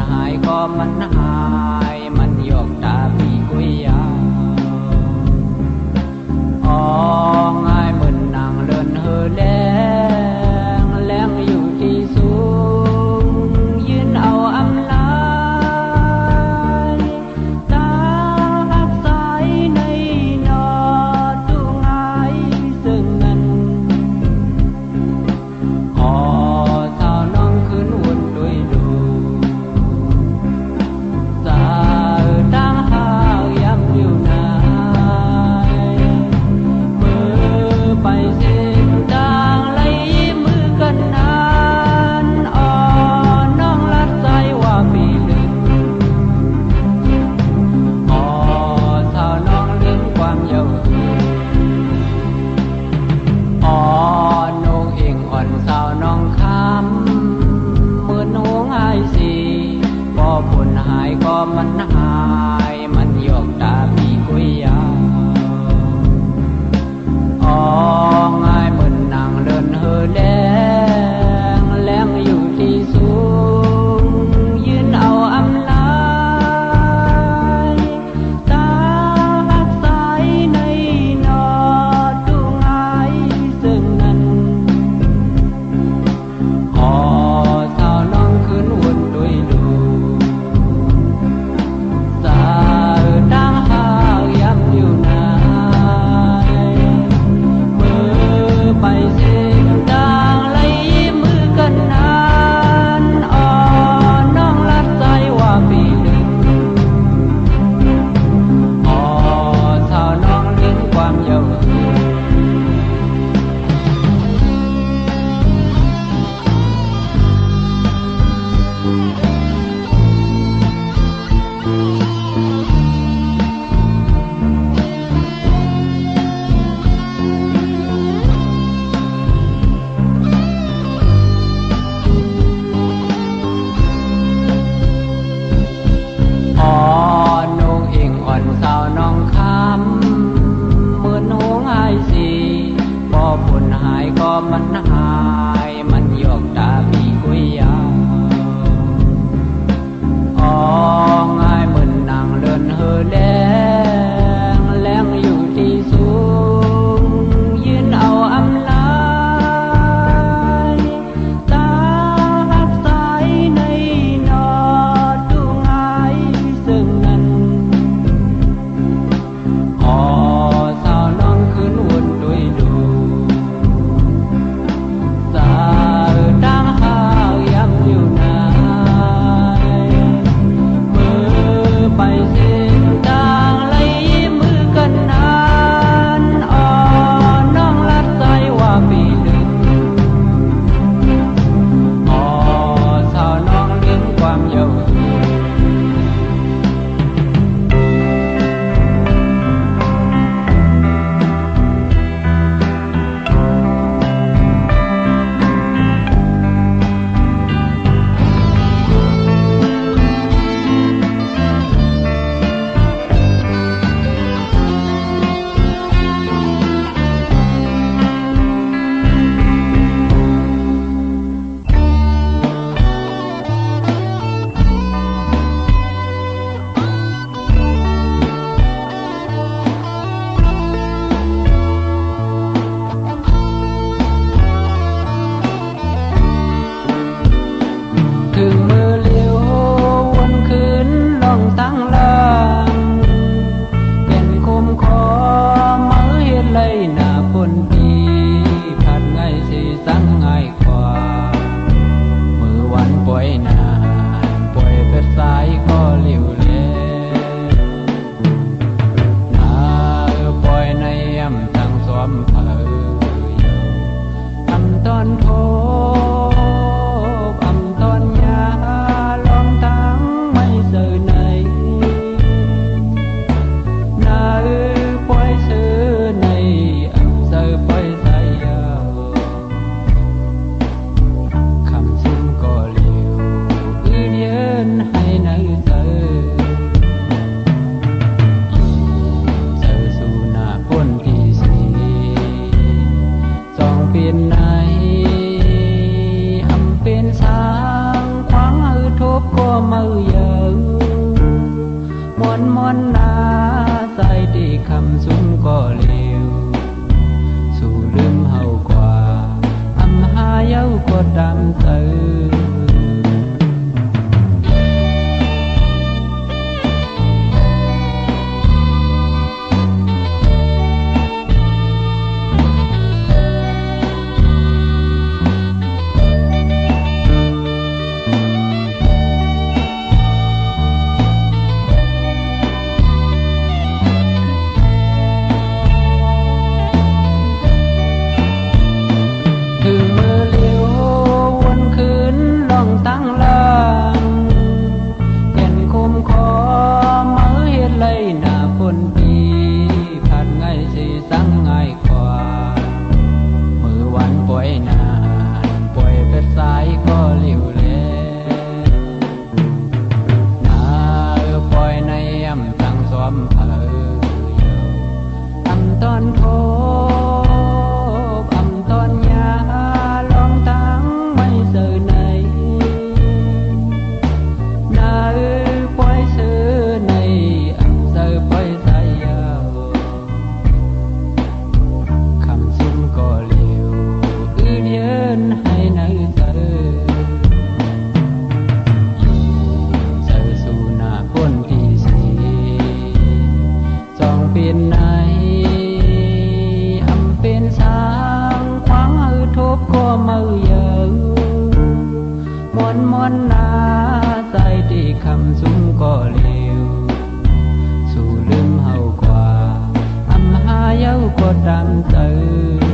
หายก็มันหายมันยกตาพี่กุยยาอ๋อง่ายเหมือนนางเลินเฮอแลงอยู่ที่สูงยืนเอาอำลายตาหักสายในนอตุงายซึ่งนั้นอ๋อสาวน้องขึ้นวุ่นด้วยดูสาวตั้งหากย้ำอยู่นายมือไปสิ้นทางไล่มือกันนานอ๋อน้องรัดใจว่าปีลึกอ๋อสาวน้องลืมความเยาว์อ่อนนกเองอ่อนสาวน้องคำมือหนูหายสีพอผลหายก็มันหายมันยกตาพี่กุยยาอ๋อง่ายเหมือนนางเลินเฮอแลงอยู่ที่สูงยืนเอาอำลายตาหักสายในนอตุงายซึ่งนั้นอ๋อสาวน้องขึ้นวุ่นด้วยดูสาวตั้งหากย้ำอยู่นายมือไปสิ้นทางไล่มือกันนานอ๋อน้องรัดใจว่าปีลึกอ๋อสาวน้องลืมความเยาว์อ่อนนกเองอ่อนสาวน้องคำมือหนูหายสีพอผลหายก็มันหายมันยกตาพี่กุยยาอ๋อง่ายเหมือนนางเลินเฮอแลงอยู่ที่สูงยืนเอาอำลายตาหักสายในนอตุงายซึ่งนั้นอ๋อสาวน้องขึ้นวุ่นด้วยดูสาวตั้งหากย้ำอยู่นายมือไปสิ้นทางไล่มือกันนานอ๋อน้องรัดใจว่าปีลึกอ๋อสาวน้องลืมความเยาว์ คำซุ้มก็เลวสู่ลืมเฮากว่าอำหาเย้าก็ตามเตือ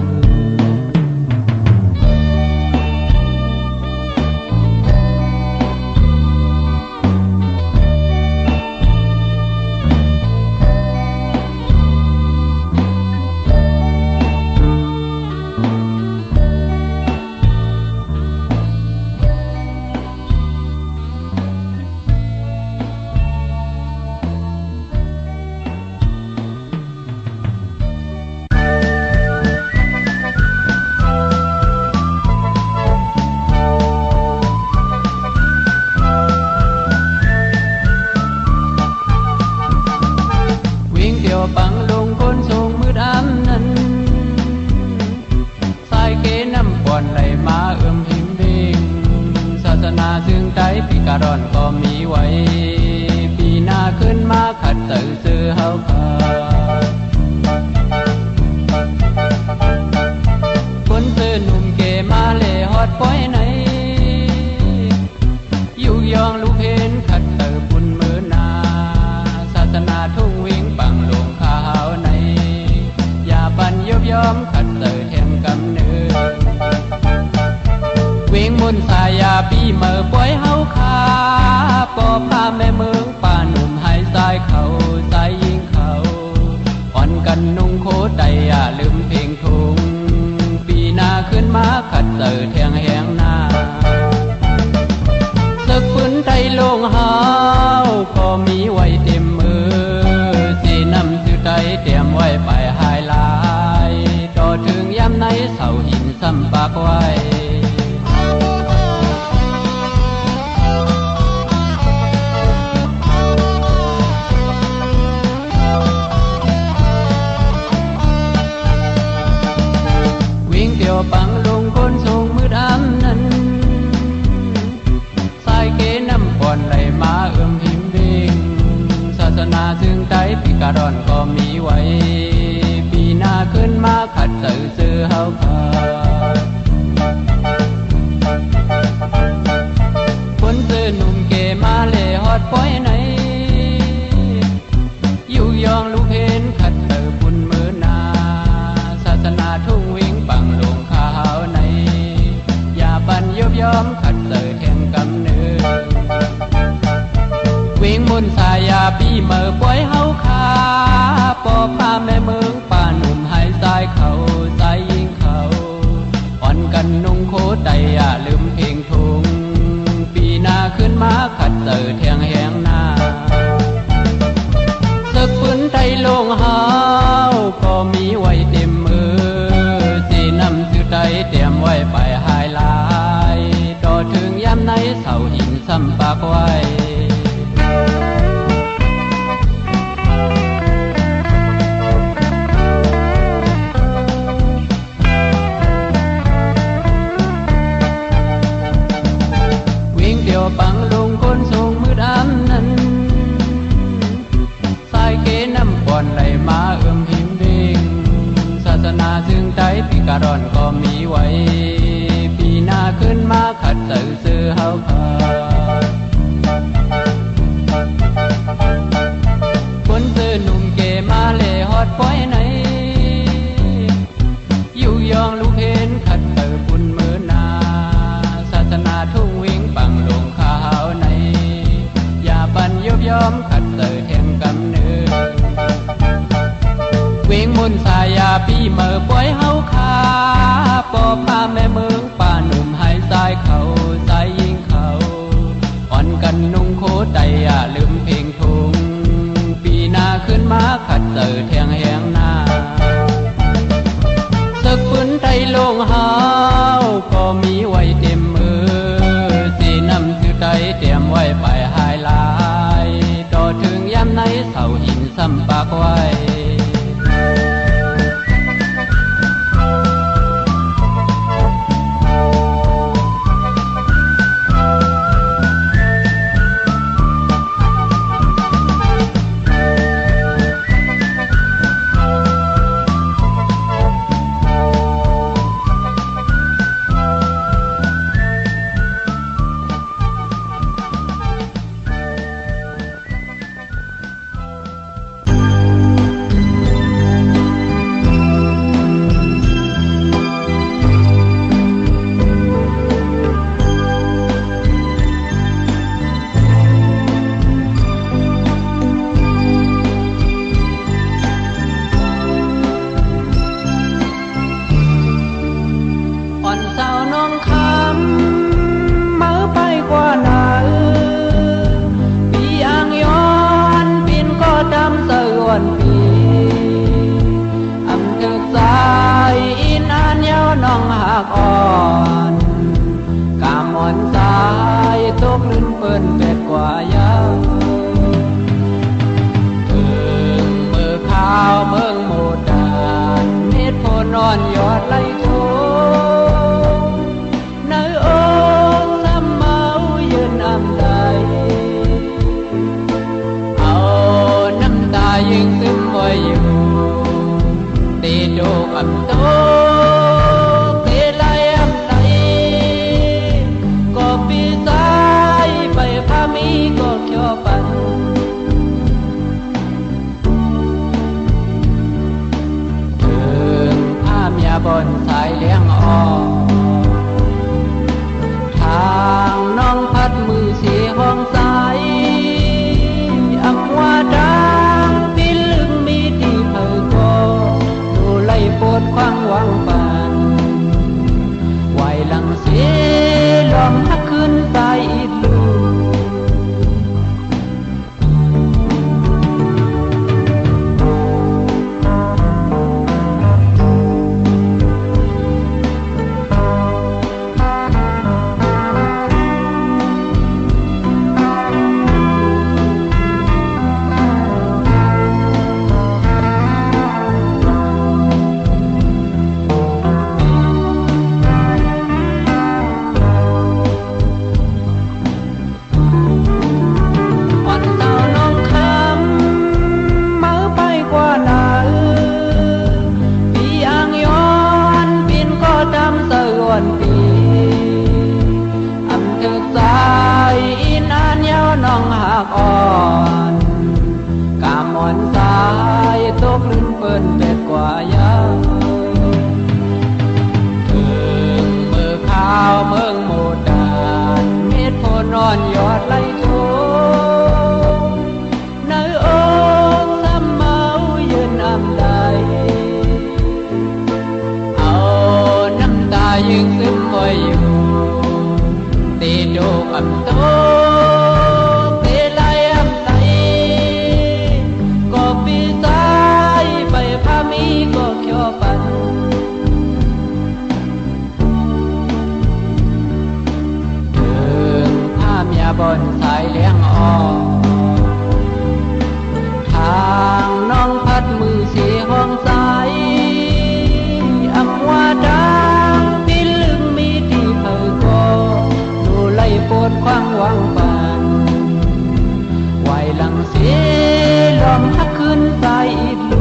ปังลงคนทรงมืดอำนั้นสายเกน้ำก่อนไหลมาพิมพ์เพลงศาสนาซึ่งใจปีการอนก็มีไว้ปีหน้าขึ้นมาขัดตื่อซื้อเฮาพาคนซื้อหนุ่มเกมาเล่ฮอดป้อยไหนอยู่ยองลูกเห็นขัดตื่อปุ่นมือนาศาสนาทุ่งวิ่งปังลงยอมขัดเตยแทงกำเนิดวิ่งมุนสายาปีเมื่อปล่อยเฮาขาปอพาแม่เมืองป่าหนุ่มหายสายเขาสายยิงเขาอ่อนกันนุ่งโคตรอย่าลืมเพลงทุงปีหน้าขึ้นมาขัดเตยแทงแหงหน้าศึกปืนไทยลงเฮาก็มีไว้เต็มมือสีน้ำสื่อใจเตรียมไว้ไปหายลาถึงย้ำในเสาหินซ้ำปากไว้วิ่งเดี่ยวปังลงคนทรงมืดอำนั้นสายเกน้ำก่อนไหลมาพิมพ์เพลงศาสนาซึ่งใจปีการอนก็มีไว้หน้าขึ้นมาขัดตื่อซื้อเฮาพาคนซื้อหนุ่มเกมาเล่ฮอดป้อยไหนอยู่ยองลูกเห็นขัดตื่อปุ่นมือนาศาสนาทุ่งวิ่งปังลงขาวในอย่าปันยอมขัดตื่อแทงกำเนิดวิ่งมุนสายาปีเมื่อปล่อยเฮาขาปอพาแม่เมืองป่าหนุ่มหายสายเขาสายยิงเขาอ่อนกันนุ่งโคตรอย่าลืมเพลงทุงปีหน้าขึ้นมาขัดเตยแทงแหงหน้าศึกปืนไทยลงเฮาก็มีไว้เต็มมือสีน้ำสื่อใจเตรียมไว้ไปหายลายต่อถึงย้ำในเสาหินซ้ำปากไว้ปังลงคนทรงมืดอำนั้นสายเกน้ำก่อนไหลมาพิมพ์เพลงศาสนาซึ่งใจปีการอนก็มีไว้ปีหน้าขึ้นมาขัดตื่อซื้อเฮาพาคนซื้อหนุ่มเกมาเล่ฮอดป้อยไหนอยู่ยองลูกเห็นขัดตื่อปุ่นมือนาศาสนาทุ่งวิ่งปังลงยอมขัดเตยแทงกำเนิดวิ่งมุนสายาปีเมื่อปล่อยเฮาขาปอพาแม่เมืองป่าหนุ่มหายสายเขาสายยิงเขาอ่อนกันนุ่งโคตรอย่าลืมเพลงทุงปีหน้าขึ้นมาขัดเตยแทงแหงหน้าศึกปืนไทยลงเฮาก็มีไว้เต็มมือสีน้ำสื่อใจเตรียมไว้ไปหายลาถึงย้ำในเสาหินซ้ำปากไว้ ว่ายาวมือข้าวเมืองโมดานเม็ดโพนอนยอดไหลโถในอกซ้ำเมายืนอำใดเอาน้ำตายิงซึมไว้อยู่ตีโดกอำโตตีไหลอำไหลก็ปีสายไปพามีก็เขียวปันบนสายเลี้ยงออกทางน้องพัดมือสีห้องสายอักว่าดังพิลึงมีที่เผยก็ดูไล่ปวดควางวังปันไหวหลังเสียลองทักขึ้นสายอีกลูอ่อนกามอนสายตกลืมเปิ้นเป็ดกว่ายาวมือข้าวเมืองโมดานเม็ดโพนอนยอดไหลโถในอกซ้ำเมายืนอำใดเอาน้ำตายิงซึมไว้อยู่ตีโดกอำโตก็เขียวปันผ้าเมียบนสายเลี้ยงออกทางน้องพัดมือสีห้องสายอักว่าดังพิลึงมีที่เผยก็ดูไล่ปวดควางวังปันไหวหลังเสียลองทักขึ้นสายอีกลู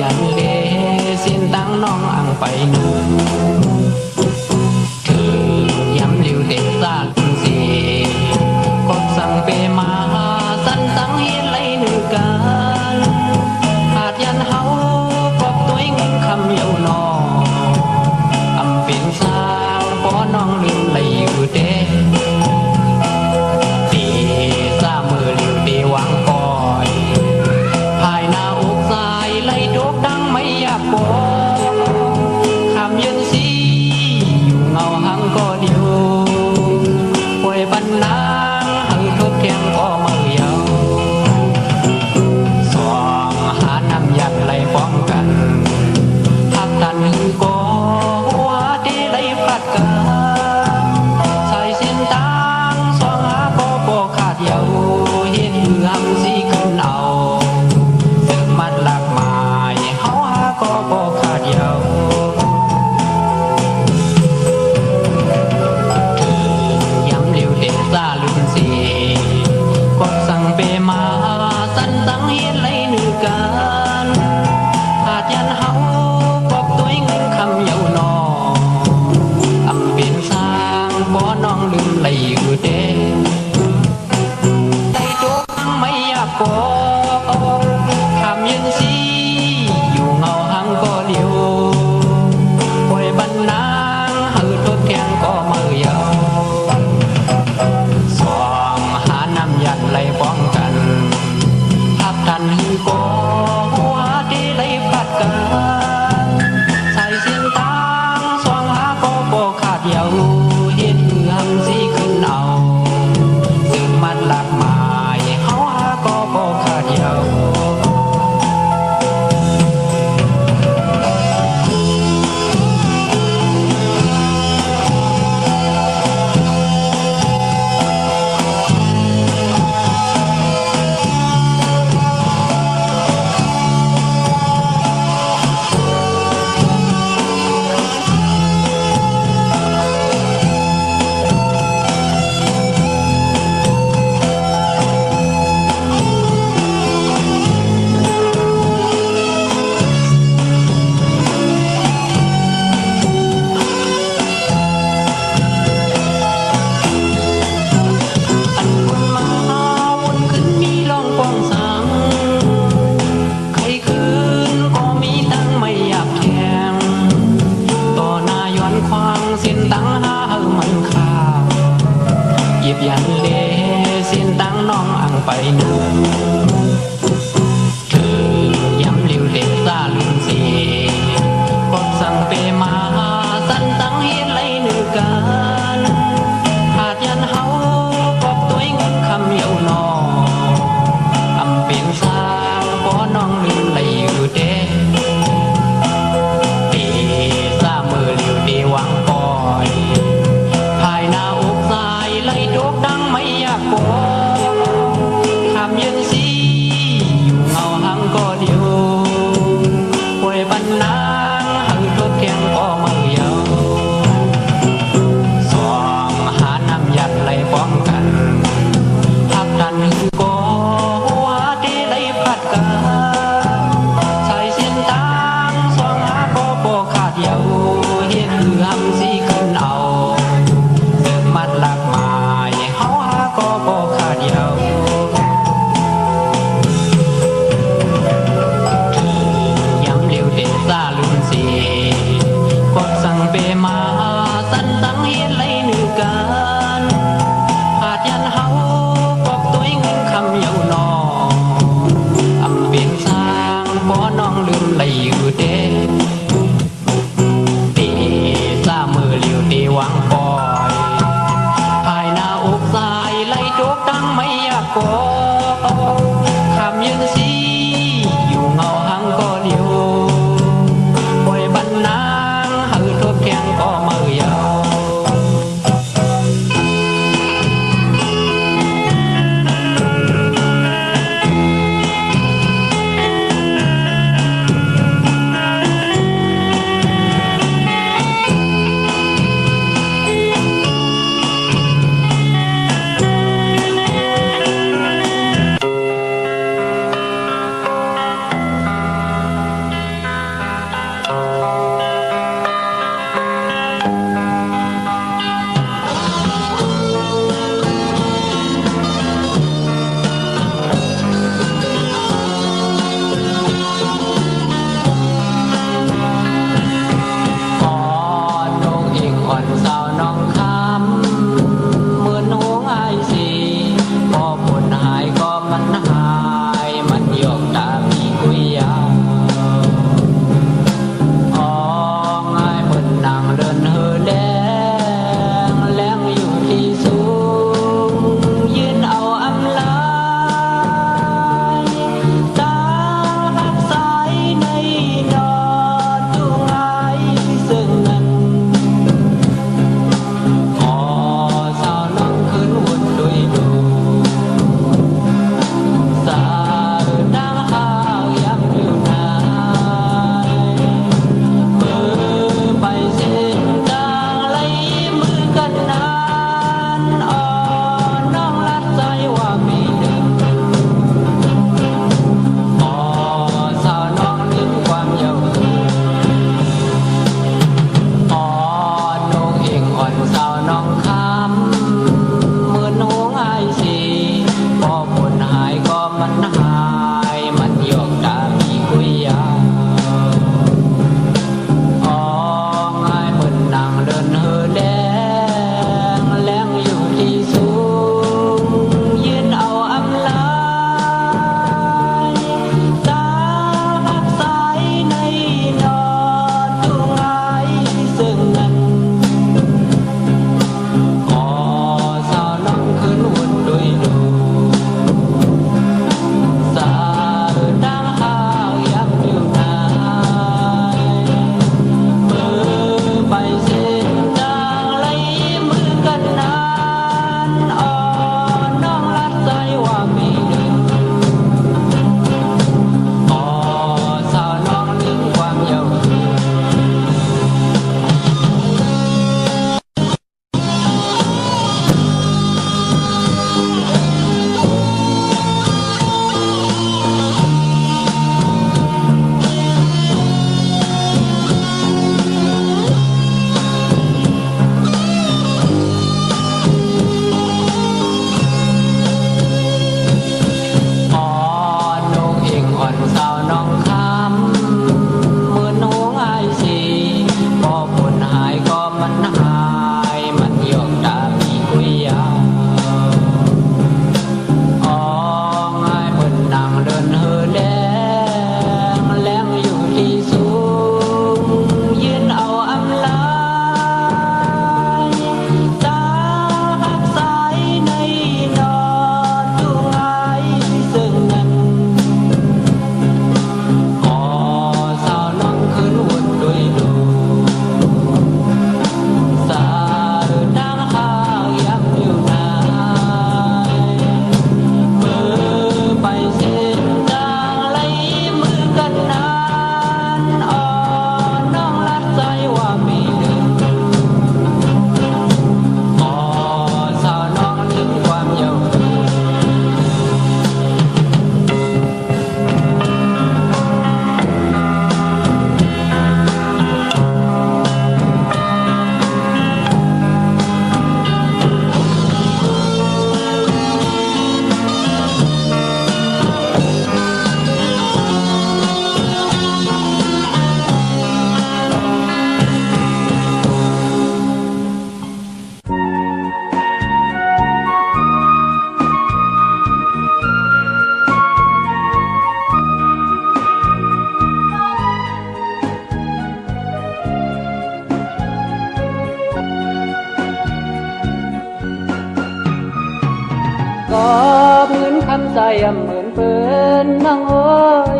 ยันเลสิ้นตั้งน้องอังไปหนึ่งถึงย้ำลิวเด็กซากสีกดสั่งเปมาสั้นตั้งเฮ็ดไรหนึ่งกันขาดยันเฮากบตัวเงินคำเยาวนออำเป็นสาวพอน้องลืมไหลอยู่เด้ตีซามือลิวดีวางก่อยภายหน้าอกสายไหลโดกดังไม่อยากบอกคำยืนสี ดยันเลสิ้นตั้งน้องอังไปนูเธอย้ำเลี้ยวเด็กซาลืมเสียกดสั่งเปมาสั้นตั้งเฮ็ดไรหนึ่งกันขาดยันเฮากอบตัวเงินคำเยาวนออำเป็นสางพอน้องลืมไหลอยู่เด้เดซามือเลี้ยวเดวางปอยภายหน้าอกสายไหลโดกดังไม่อยากบอกคำยืนสี ใส่เหมือนเปิ้นนางโอย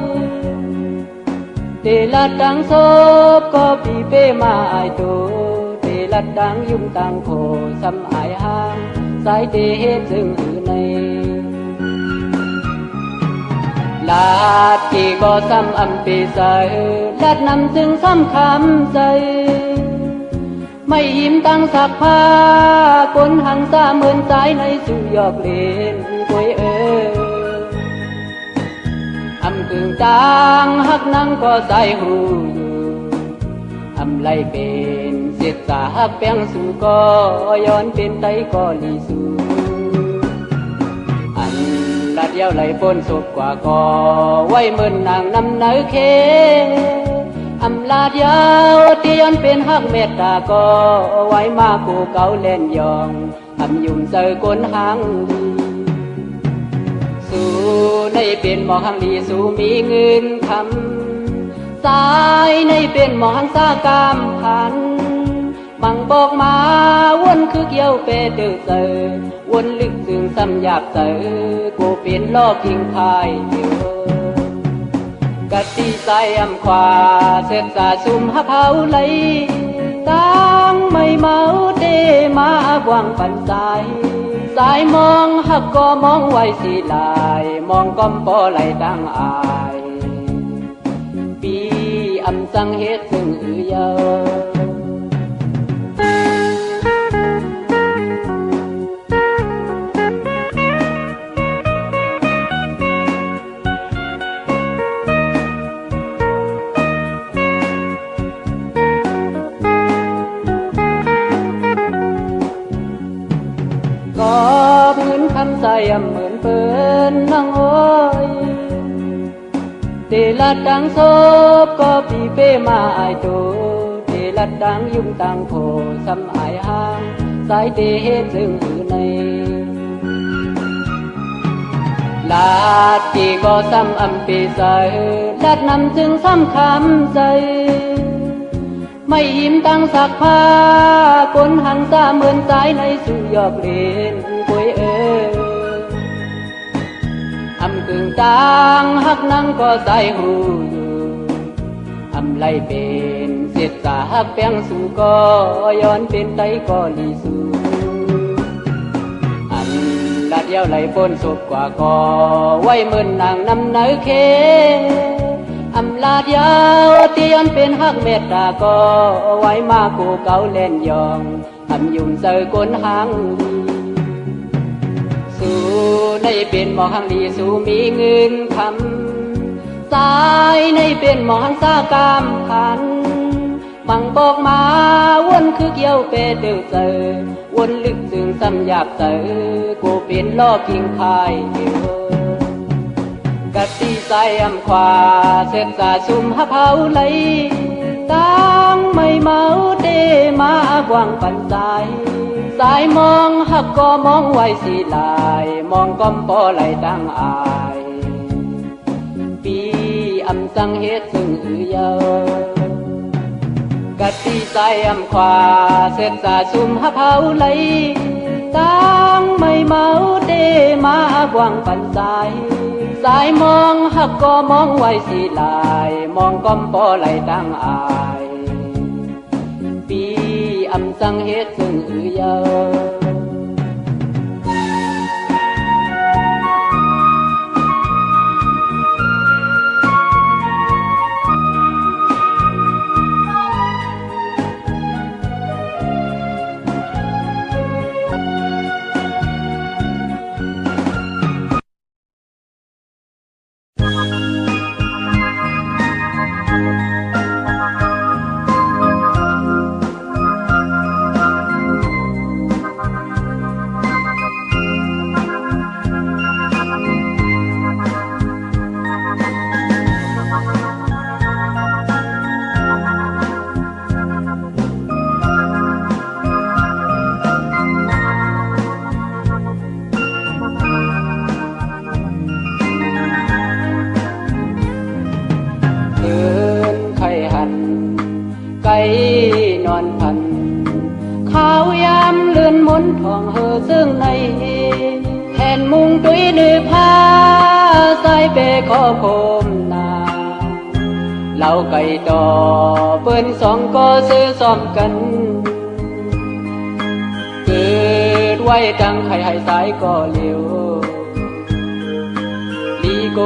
เตลัดดังโซบก็ปีเป้มาอายโตเตลัดดังยุ่งตังโคซ้ำอายห่างสายเตเฮ็ดซึ่งหือในลาดที่ก็ซ้ำอำปีใสลาดนำซึ่งซ้ำคำใสไม่ยิ้มตั้งสักผ้าคนหันซาเหมือนสายในสู่ยอกเล่นกวยอำกึ่งจางหักนังก็ใส่หูอยู่อำไลเป็นเสียดสาหักแป้งสู่ก็ย้อนเป็นไตก็ลีสู่อันลาดเดียวไหลปนศพกว่าก็ไว้เหมือนนางนำเนยเคอำลาดยาวที่ย้อนเป็นหักเมตตาก็ไว้มากูเก่าเล่นยองอำยุ่มเจอก้นหางดีสู่ในเป็นหมอหังดีสู่มีเงินคำสายในเป็นหมอหังซากามพันบังบอกมาวนคือเกี่ยวเปเดือเจอวนลึกซึ่งซ้ำอยากเจอกูเป็นลอกทิ้งพายเดียวกะตีใส่อำขวาเสร็จสาซุ่มหักเผาไหลตั้งไม่เมาเตมากว่างปันสายสายมองหักก็มองไว้สีลายมองก้มปอไหลตั้งอายปีอำสังเฮ็ดซึ่งอือเยาคำใส่เหมือนเปิ้นนางโอยเตลัดดังโซบก็ปีเป้มาอายโตเตลัดดังยุ่งตังโคซ้ำอายห่างสายเตเฮ็ดซึ่งหือในลาดที่ก็ซ้ำอำปีใสลาดนำจึงซ้ำคำใสไม่ยิ้มตั้งสักผ้าคนหันซาเหมือนสายในสู่ยอกเล่นกวยอำกึ่งจางหักนังก็ใส่หูอยู่อำไลเป็นเสียดสาหักแป้งสู่ก็ย้อนเป็นไตก็ลีสู่อันลาดเดียวไหลปนศพกว่าก็ไว้เหมือนนางนำเนยเคอำลาดยาวที่ย้อนเป็นหักเมตตาก็ไว้มากูเก่าเล่นยองอำยุ่มเจอก้นหางดีสู่ในเป็นหมอหังดีสู่มีเงินคำสายในเป็นหมอหังซากามพันบังบอกมาวนคือเกี่ยวเปเดือเจอวนลึกซึ่งซ้ำอยากเจอกูเป็นลอกทิ้งพายเดียวกะตีใส่อำขวาเสร็จสาซุ่มหักเผาไหลตั้งไม่เมาเตมากว่างปันสายสายมองหักก็มองไว้สีลายมองก้มปอไหลตั้งอายปีอำสังเฮ็ดซึ่งอือเยากะตีใส่อำขวาเสร็จสาซุ่มหักเผาไหลตั้งไม่เมาเตมากว่างปันสายสายมองหักก็มองไว้สีลายมองก้มปอไหลตั้งอายปีอำสังเฮ็ดซึ่งอือเยานอนพันข้าวยามเลื่อนมนทองเฮอซึ่งในแผ่นมุงตุยนือพา เปขอโคมนาเราไก่ต่อเปิ้นสองก็ซื้อซ้อมกันเกิดไว้จังไข่ให้สายก็เลี้ยวลีโก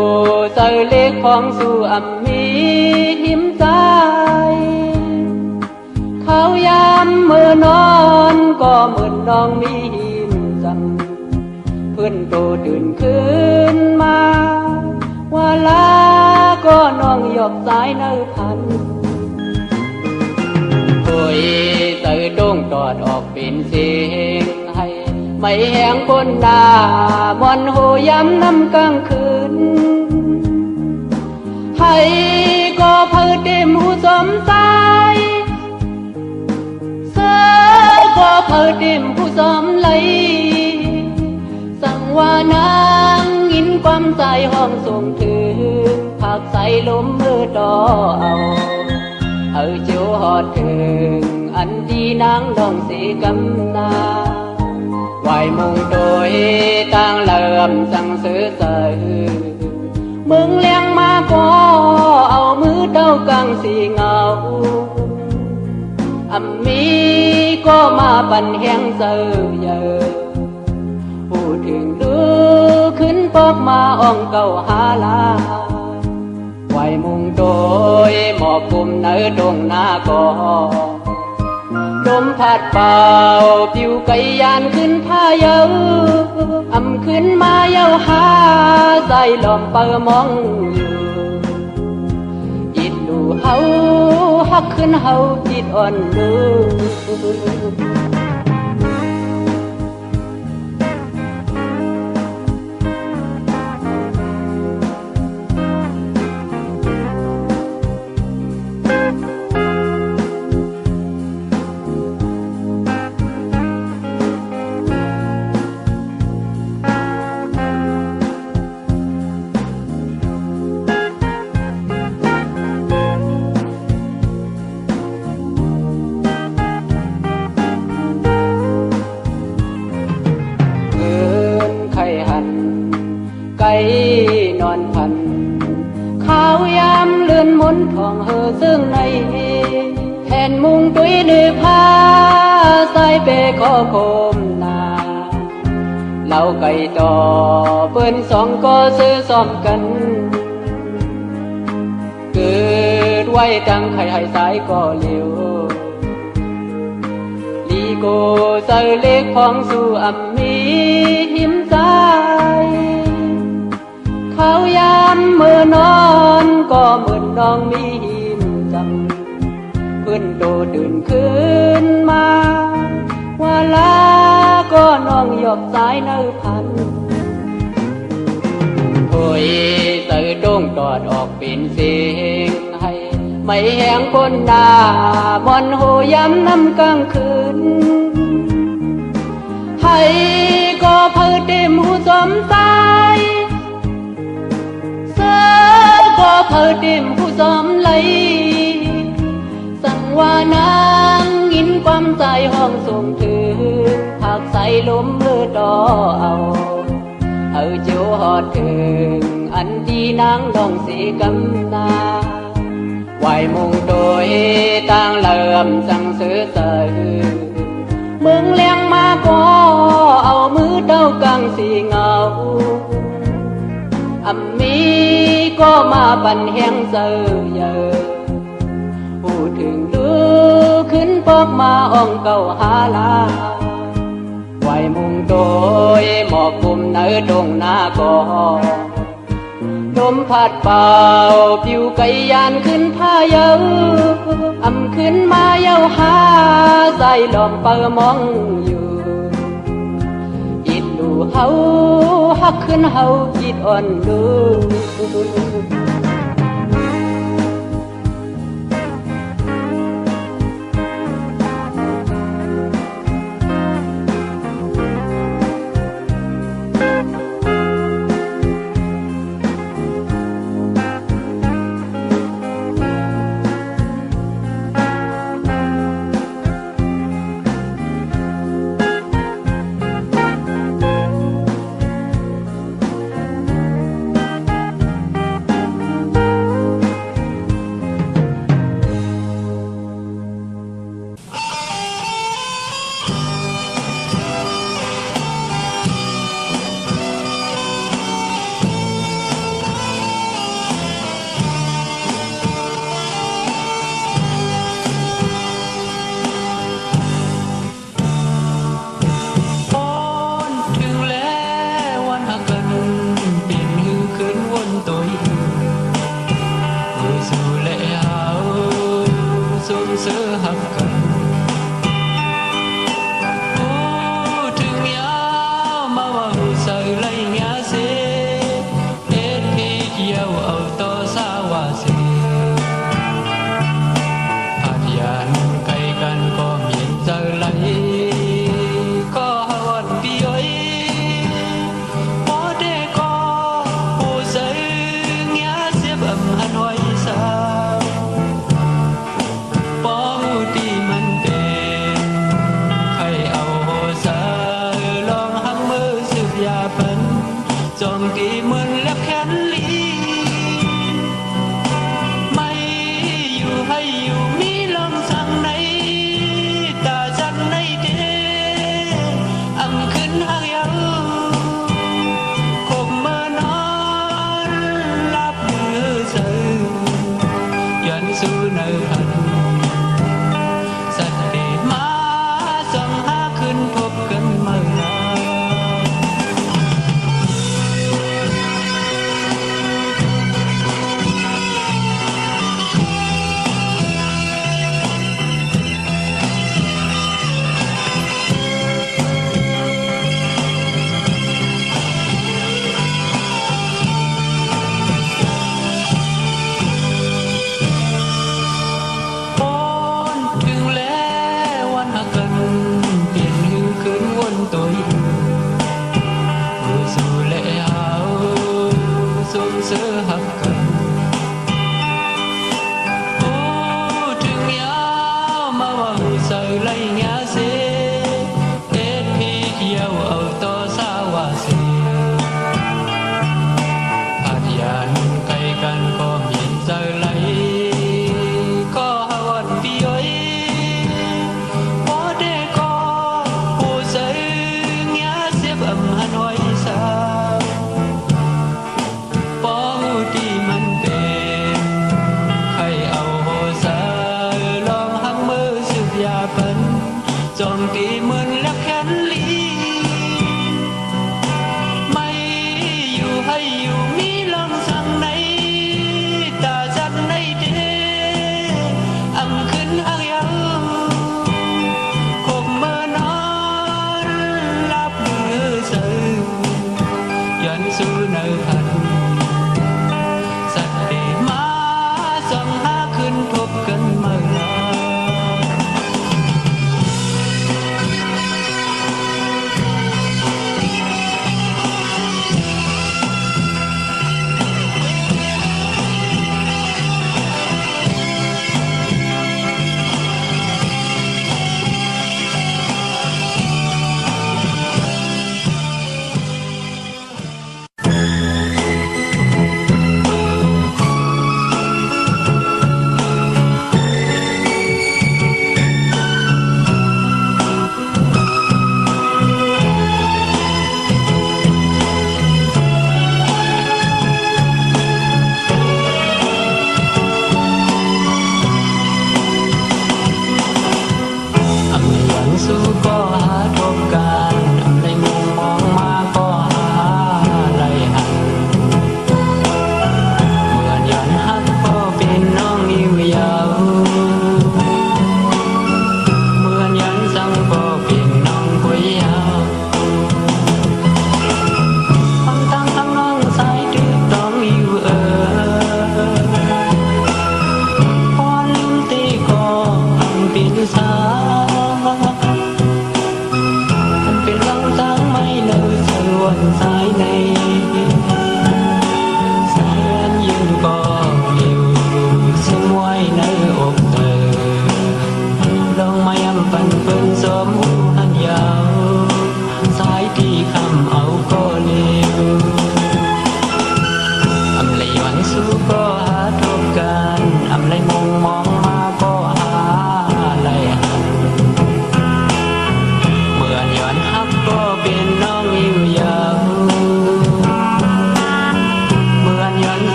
เจอเล็กของสู่อัมมีหิมใจเขายามเมื่อนอนก็เหมือนน้องมีหิมจังเพื่อนโตตื่นขึ้นมาว่าลาก็น้องหยอกสายเนื้อพันโอยเตยดงตอดออกเป็นเสียงให้ไม่แห้งบนหน้ามอนโหย้ำน้ำกลางคืนให้ก็เพื่อเต็มหูสมใจเสือก็เพื่อเต็มหูสมไหลสั่งว่านางยินความใจห้องส่งถึงผักใส่ลมมือต่อเอาเจ้าหอดถึงอันดีนางดองสีกำนาไหวมงโดยต่างเริ่มสั่งซื้อใส่มึงเลี้ยงมาก็เอามือเต้ากลางสีเงาอัมมีก็มาปั่นแห้งเสือเยอะพูดถึงดูขึ้นปอกมาอ่องเก่าหาลาไหวมุงโดยหมอบกลุ่มเนื้อดงหน้าก็ลมพัดเป่าผิวไก่ยานขึ้นผ้าเยาอำขึ้นมาเยาหาใส่หลอมเปิมองอยู่จิตดูเฮาฮักขึ้นเฮาจิตอ่อนดูไก่นอนพันข้าวยามเลื่อนมนทองเฮอซึ่งในแทนมุงตุยเดือผ้าใส่เปขอโคมนาเราไก่ต่อเปิ้นสองก็ซื้อซ้อมกันเกิดไว้จังไข่ให้สายก็เลี้ยวลีโกเจอเล็กของสู่อัมมีหิมใจเขายามเมื่อนอนก็เหมือนน้องมีหิมจังเพื่อนโตตื่นขึ้นมาว่าลาก็น้องหยอกสายเนื้อพันโอยเตยดงตอดออกเป็นเสียงให้ไม่แห้งคนหน้ามอนโหย้ำน้ำกลางคืนให้ก็เพื่อเต็มหูสมใจก็เพื่อเต็มผู้ซ้อมไหลสั่งว่านางยินความใจห้องส่งถึงผักใส่ลมเลือต่อเอาเจ้าหอดถึงอันดีนางดองสีกำนาไหวมงโดยต่างเริ่มสั่งซื้อใส่มึงเลี้ยงมาก็เอามือเต้ากลางสีเงาอัมมีก็มาปั่นแห้งเสือเยอะพูดถึงดูขึ้นปอกมาอ่องเก่าหาลาไหวมุงโดยหมอบกลุ่มเนื้อดงหน้าก็ลมพัดเป่าผิวไก่ยานขึ้นผ้าเยาอำขึ้นมาเยาหาใส่หลอมเปิมองอยู่จิตดูเฮาฮักขึ้นเฮาจิตอ่อนดู เสือหักกันถึงยาวมาว่าหูใส่ไรเงี้ยเสียเอ็ดที่เกี่ยวเอาต่อสาวาเสียอาจยานไกลกันก็มีเจอไรก็หวันพี่อ้อยพอได้ก็หูใส่เงี้ยเสียบหันไว้สาจองตีเหมือนเล็บแขนลีไม่อยู่ให้อยู่มีลมสั่งในตาจังในเดอังขึ้นหางยาวคบเมื่อนอนรับมือเสือยันสู้ในพันสัตว์เดมาส่องหาขึ้นพบกันเมื่อไร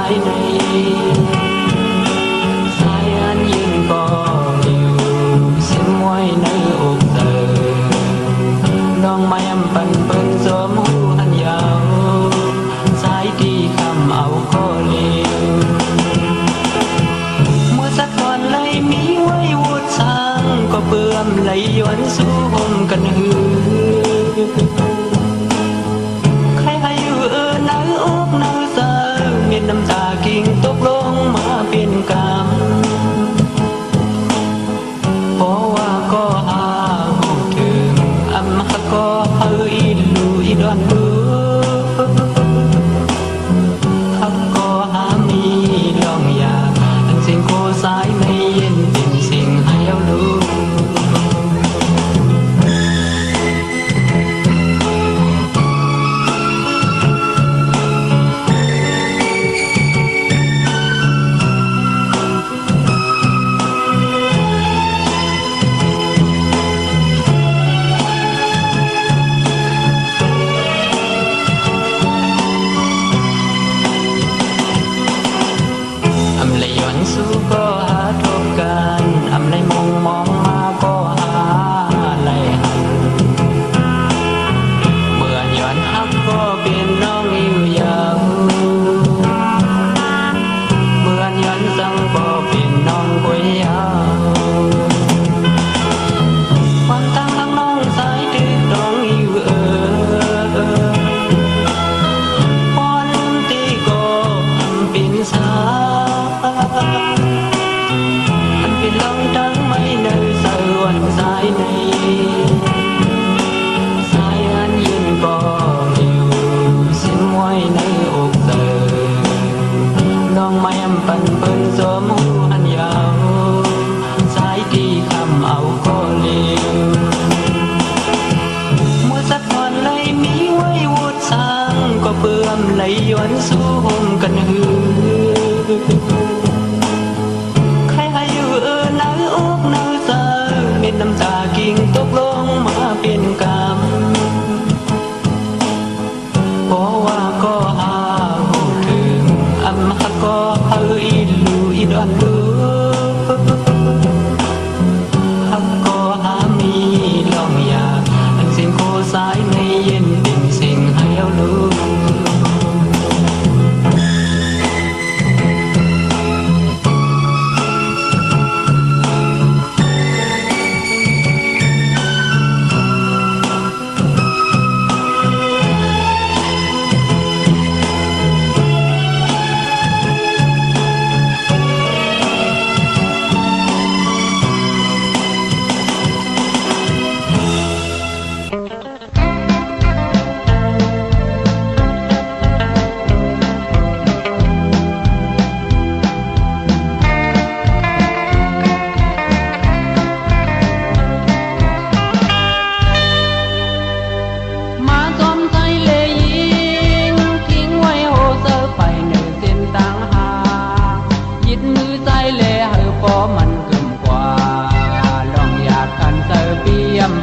ายในสายอันยืนก็อยู่เสียงไว้ในอกเธอน้องไม่อำปันเปิ้นสวมหูหันยาวสายที่คำเอาข้อเลวเมื่อสักวันเลยมีไว้วุดสร้างก็เปื่อมไหลย้อนสู่ห่มกันหือใครให้อยู่หน้าอกหน้าสาวเม็ดน้ำตากิ่งตกลงมาเป็นกรรมเพราะว่าก็หาหูถึงอำหักก็เฮาอีลูอีดอนลูหักก็หามีลองอยากอันสิ่งโคสายในเย็นเป็นสิ่งให้เอาลูสู้ก็หาทบกันอำไรมองมาก็หาไหลหันเมื่อย้อนหักก็เป็นน้องอิ่วยาวเมื่อย้อนสั่งก็เป็นน้องป่วยยาวความตั้งหลังน้องสายตึกน้องอิ่วพอลืมตีก็เป็นสาอันเป็นลองทั้งไม่เนยสวนสายในสายอันยืนก็อยู่เสียงไว้ในอกเธอน้องไม่อำปันเปิ้นสวมหูหันยาวสายที่คำเอาก็เลวเมื่อสักวันเลยมีไว้วุดสร้างก็เปื่อมไหลย้อนสู่ห่มกันหือน้ำตากิ่งตกลงมาเป็นกรรมเพราะว่าก็หาหูถึงอำหักก็เฮาอีลูอีดอนลูหักก็หามีลองอยากอันสิ่งโคสายในเย็นเป็นสิ่งให้เอาลู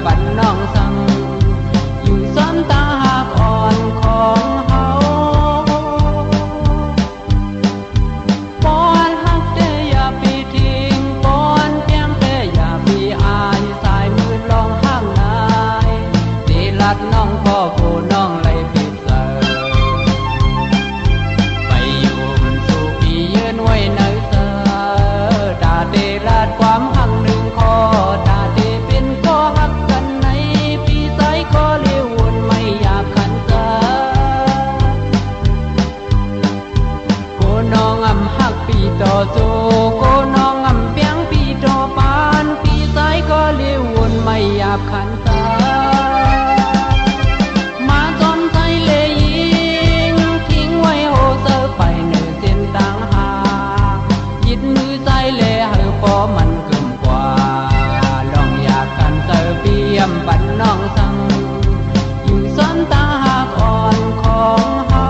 ปันน้องสั่งอยู่ซ้ำตาหากอ่อนของเฮาปอนหักแต่อย่าไปทิ้งปอนเพียงแต่อย่าไปอายสายมือลองห้างนายตีลัดน้องพ่อผู้น้องไหลผิดเสิไปอยู่มันสู่พี่ยืนไว้ในเสอตาเตลัดความหักหนึ่งคอตาเตเป็นก็หักก็เลี้ยววนไม่อยากขันตาโกน้องอำหักปีต่อโจโกน้องอำเปียงปีต่อปานปีสายก็เลี้ยววนไม่อยากขันตามาจนใจเลยยิงทิ้งไว้โหเซอไปเนื้อเส้นต่างหายิดมือใจเลยเฮอพอมันเกินกว่าลองอยากกันเซอเปียมปันน้องสั่งซ้ำตาหากอ่อนของเฮา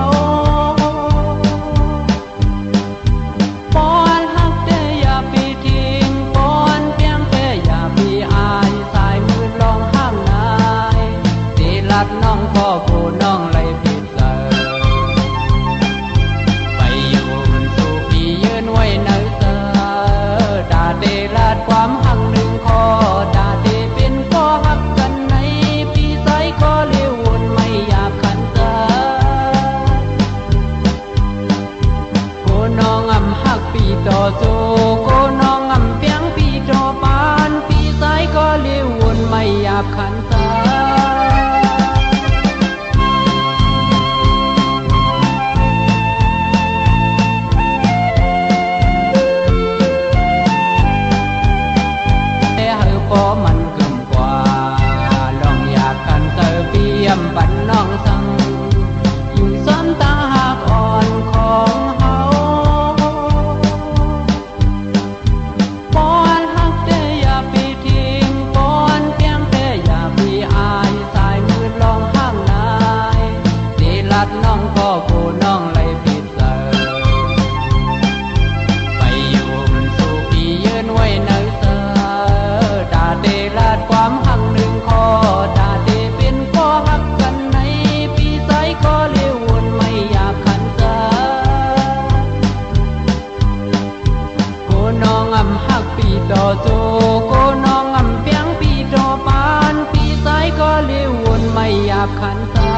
ปอนหักแต่อย่าไปทิ้งปอนเพียงแต่อย่าไปอายสายมือลองห้าง หักปีต่อสู้โกน้องอำเปียงปีโจปานปีสายก็เลี้ยววนไม่อยากขันตามันกึ่มกว่าลองอยากกันเตอเปียมปันน้องสังอยู่ซ้อนตาหักอ่อนของเฮาปอนหักแต่อย่าไปทิ้งปอนเพียงแต่อย่าไปอายสายมือลองห้ามนายดีลัดน้องก็กูน้องเลยผิดเสอไปอยู่สู่พี่ยืนไว้ในเดลาดความหักหนึ่งคอดาเดเป็นข้อหักกันในปีสายก็เลี้ยววนไม่อยากขันตาโกน้องอำหักปีต่อโจโกน้องอำเปียงปีโจปานปีสายก็เลี้ยววนไม่อยากขันตา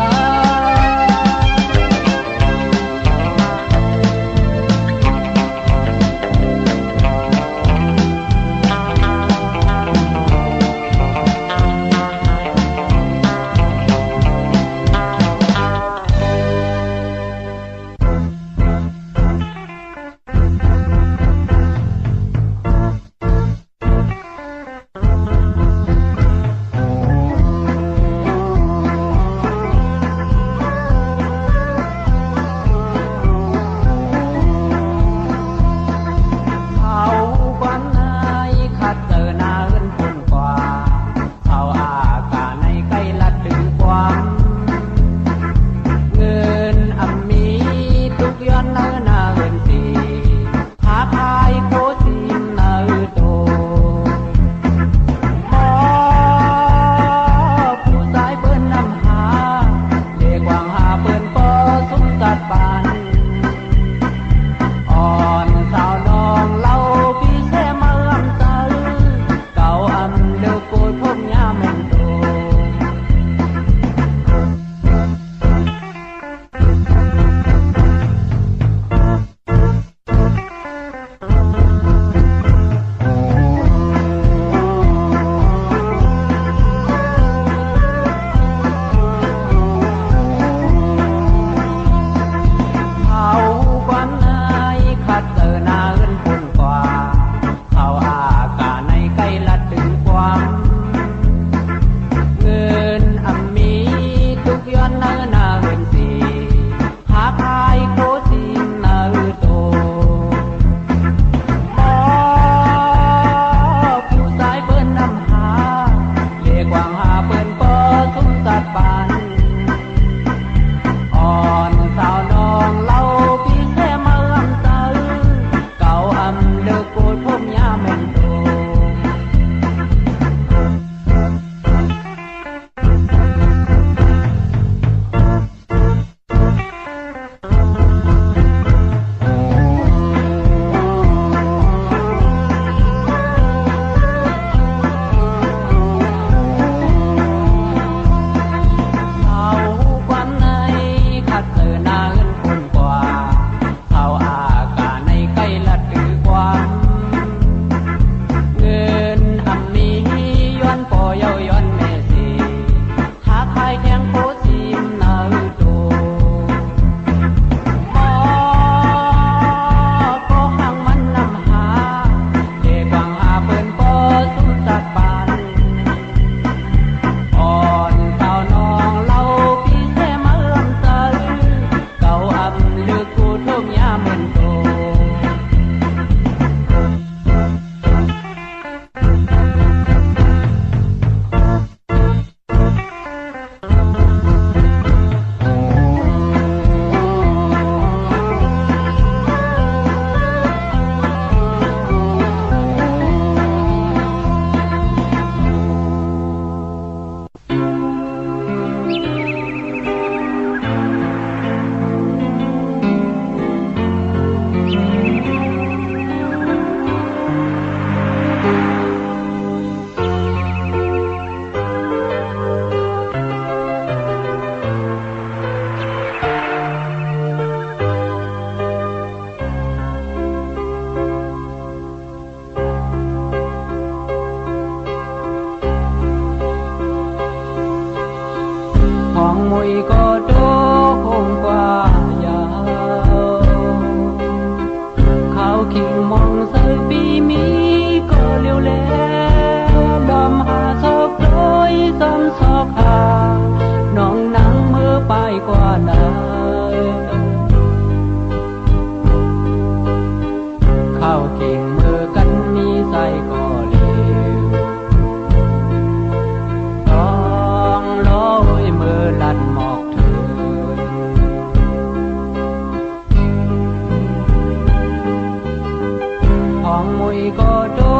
ก็โด่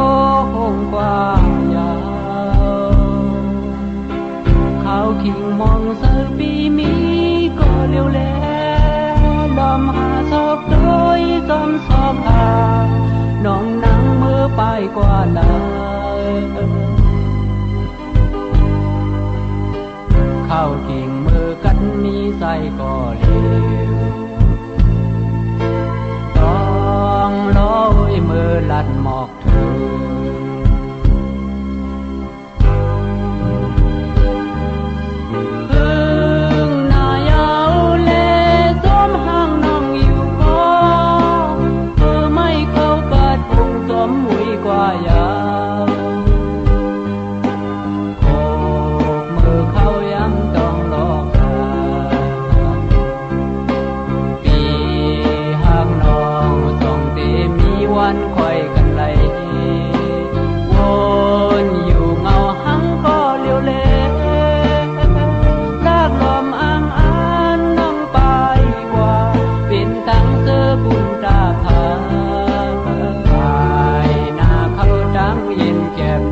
งกว้างยาวเขาขิงมองเสือปีมีก็เร็วแลลอมหาศอกโดยจอมศอกหาน้องนังมือไปกว่าลาเข้ากิ่งมือกันมีใส่ก็เร็วต้องลอยมือลัดหมอกถึงพึ่งหน้ายาวเลสมห้างน้องอยู่ก็เพื่อไม่เข้ากัดพุงสมหุยกว่ายาวโคกมือเข้ายังต้องรอปีห้างน้องส่งเตมีวันคอยกันไหลวนอยู่เงาหังก็เลี้ยวเลลากลมอ่างอ่านน้องไปกว่าเป็นตั้งเสื้อบุญตาผาไปหน้าเขาดังเย็นแก็บ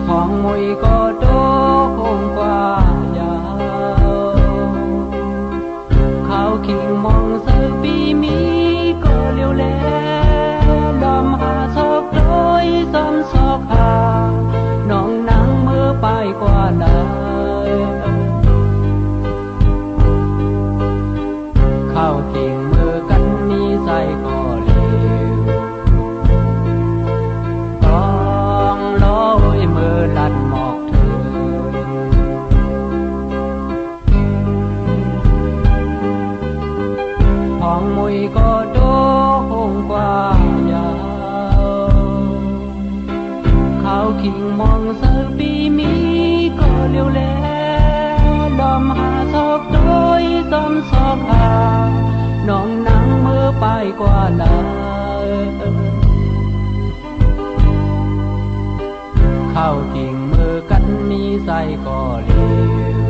ของมวยก็โด่งกว่ายาวเขาขิงมองเสือปีมีก็เร็วแลดอมหาศอกโดยซ้ำศอกหาน้องนังมือไปกว่าลาเข้าขิงมือกันมีใส่ก็เร็วต้องลอยมือลัดหมอกถึงของมวยก็โด่งกว่ายาวเขาขิงมองเสือปีมีก็เร็วแลลอมหาศอกโดยซ้ำศอกหาน้องนังมือไปกว่าลาเข้ากิ่งมือกันมีใส่ก็เร็ว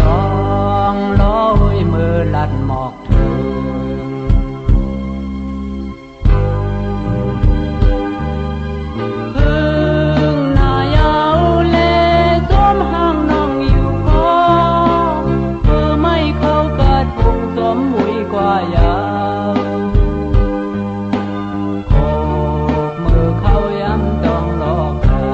ต้องลอยมือลัดหมอกถึงพึ่งหน้ายาวเลสมห้างน้องอยู่ก็เพื่อไม่เข้ากัดพุงสมหุยกว่ายาวโคกมือเข้ายังต้องรอคา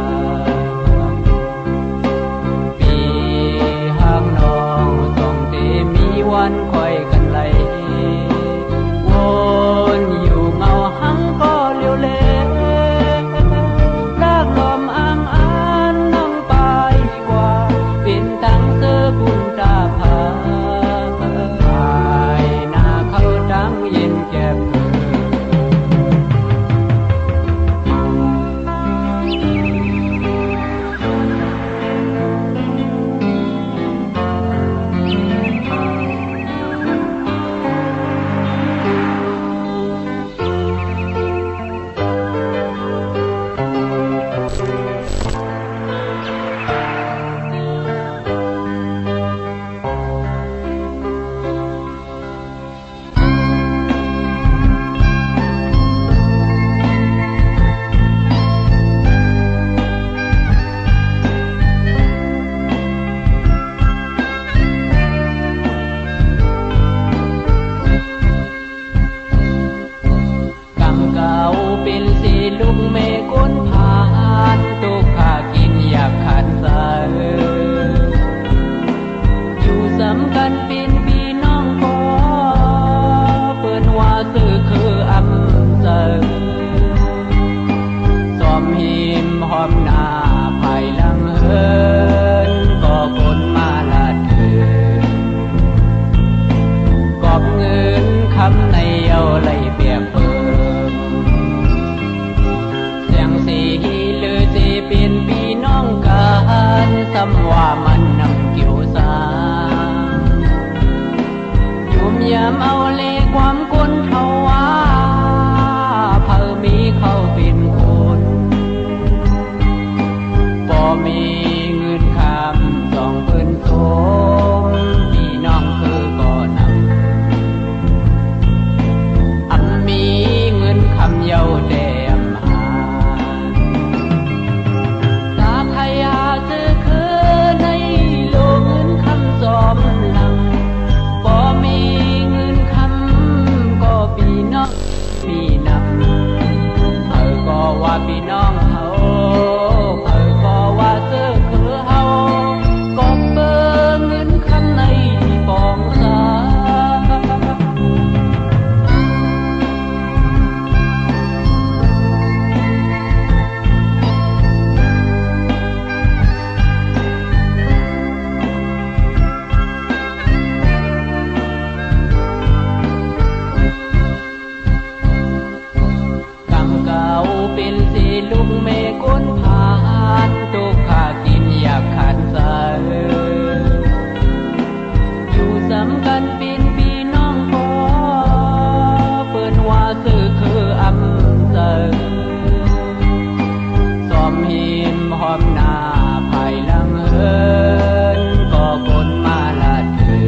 แดมหาตาขยาซื้อคือในโลกเงินคำสอมหลังบ่มีเงินคำก็พี่น้องพี่นำก็ว่าพี่น้องเฮาก็ว่าซื้อคือเฮาก็เบิ่งเงินคำในที่ปองสาเป็นสีลูกเมฆก้นผ่านตุกขากินอยากขันสาอยู่สำกันเป็นพี่น้องพอเปิ้นว่าซื้อคืออำเสซ้อมหิมหอมหน้าภายหลังเฮินก็คนมาละเถิ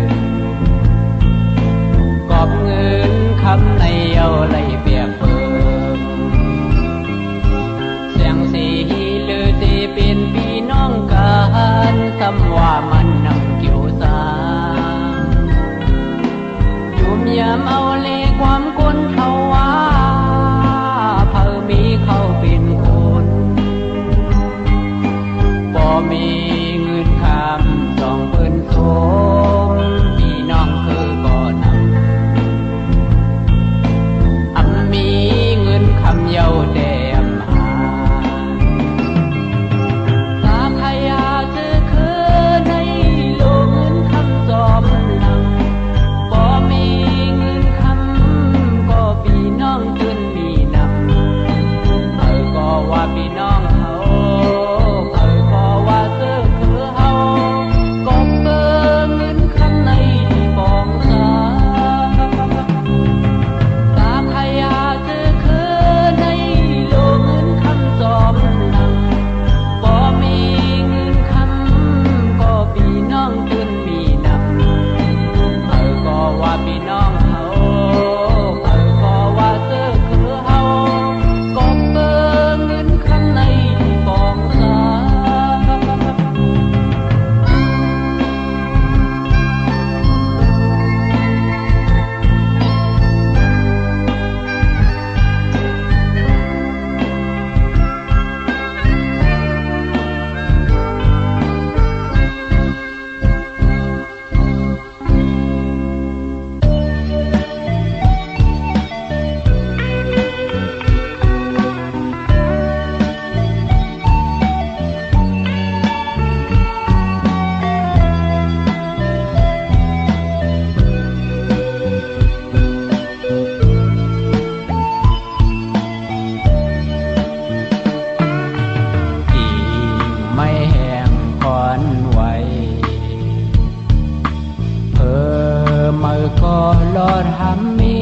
นกอบเงินคำในเอาไหลเปียกเปิเป็นพี่น้องกันซ้ำว่ามันนั่งเกี่ยวสางยุ่มยามเอาเลความคนเขาว่าเพิ่มีเขาเป็นคนบ่มีเงินคำสองเปิ้นสมพี่น้องคือก่อนมีเงินคำเยาแดมลอดหำมี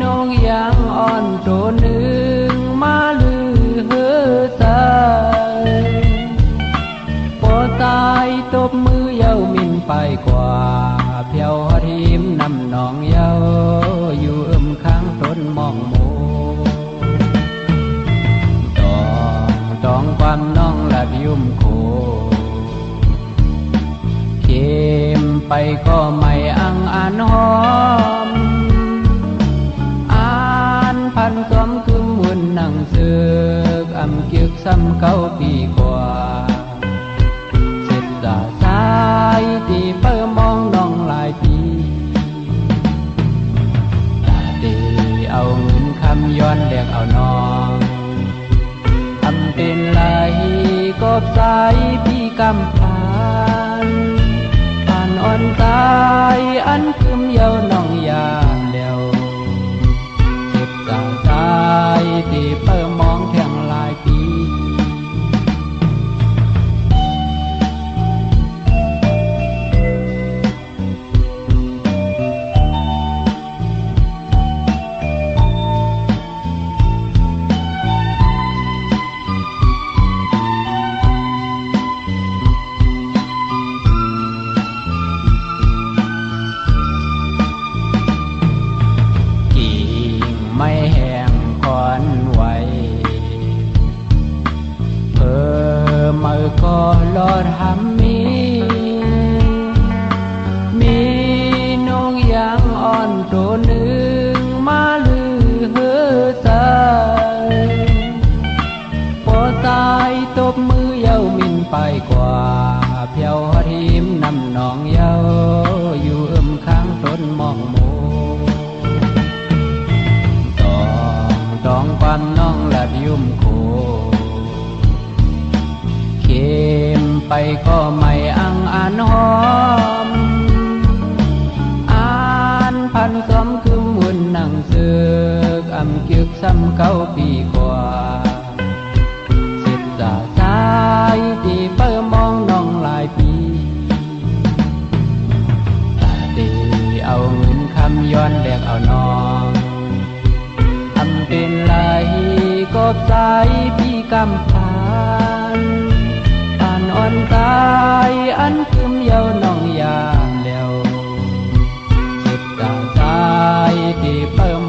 นกยางอ่อนตัวหนึ่งมาลือเฮือตายพอตายตบมือเย้ามินไปกว่าเพียวทิมนำนองเย้าอยู่ข้างต้นมองโมต้องความน้องละยุ่มโคไปก็ไม่อังอ่านหอมอ่านพันสมคือมุนนั่งเสือกอำเกียกซ้ำเก้าปีกว่าเสร็จสาสายที่เปิ่มองน้องหลายปีตาดีเอาเงินคำย้อนแลกเอาน้องทำเป็นไหลกบสายพี่กำผ่านอ่อนตายอันคืมเยาน้องยามเดียวเจ็บตาตายที่เปิ่มองแข่งหลายปี ลอดหำมีนกยางอ่อนตัวหนึ่งมาลือเฮือใส่พอตายตบมือเย้ามินไปกว่าเพียวทิมนำนองเย้าอยู่ข้างต้นมองโมต้องความน้องหลับยุ่มโคเข็มไปก็ไม่อังอ่านหอมอ่านพันสมคือมุนนั่งเสือกอำจึกซ้ำเก้าปีกว่าเสร็จสาสายที่เปิ่มองน้องหลายปีตาดีเอาเงินคำย้อนแบกเอาน้องทำเป็นไหลกบสายพี่กำพานอ่านอ่อนตายอันคืมเยาน้องยามแล้วเสร็จสาสายที่เปิ่ม